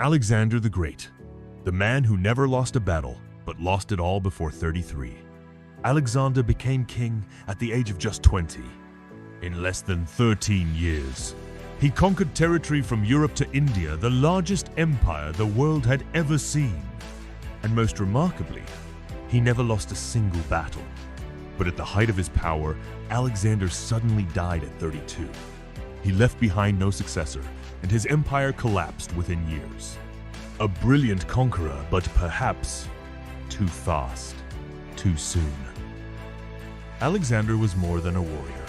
Alexander the Great, the man who never lost a battle, but lost it all before 33. Alexander became king at the age of just 20. In less than 13 years, he conquered territory from Europe to India, the largest empire the world had ever seen. And most remarkably, he never lost a single battle. But at the height of his power, Alexander suddenly died at 32. He left behind no successor, and his empire collapsed within years. A brilliant conqueror, but perhaps too fast, too soon. Alexander was more than a warrior.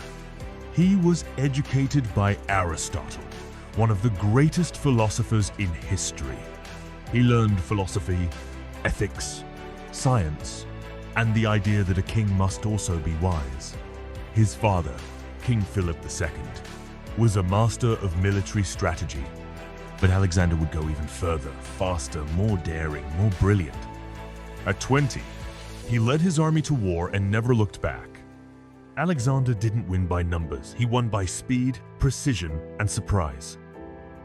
He was educated by Aristotle, one of the greatest philosophers in history. He learned philosophy, ethics, science, and the idea that a king must also be wise. His father, King Philip II, was a master of military strategy. But Alexander would go even further, faster, more daring, more brilliant. At 20, he led his army to war and never looked back. Alexander didn't win by numbers. He won by speed, precision, and surprise.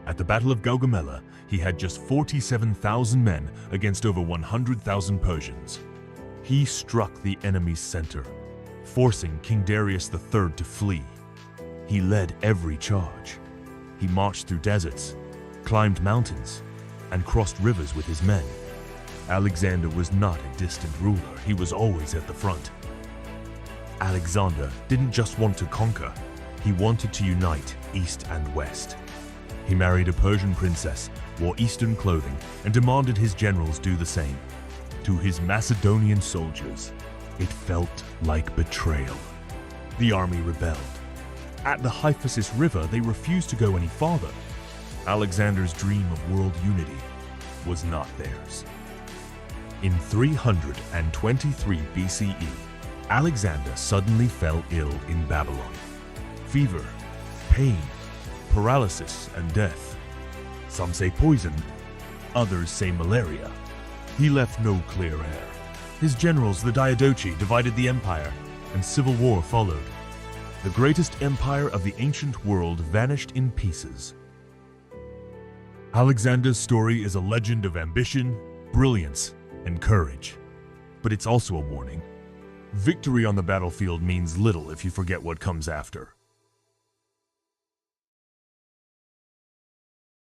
At the Battle of Gaugamela, he had just 47,000 men against over 100,000 Persians. He struck the enemy's center, forcing King Darius III to flee. He led every charge. He marched through deserts, climbed mountains, and crossed rivers with his men. Alexander was not a distant ruler. He was always at the front. Alexander didn't just want to conquer, he wanted to unite East and West. He married a Persian princess, wore Eastern clothing, and demanded his generals do the same. To his Macedonian soldiers, it felt like betrayal. The army rebelled. At the Hyphasis River, they refused to go any farther. Alexander's dream of world unity was not theirs. In 323 BCE, Alexander suddenly fell ill in Babylon. Fever, pain, paralysis, and death. Some say poison, others say malaria. He left no clear heir. His generals, the Diadochi, divided the empire, and civil war followed. The greatest empire of the ancient world vanished in pieces. Alexander's story is a legend of ambition, brilliance, and courage. But it's also a warning. Victory on the battlefield means little if you forget what comes after.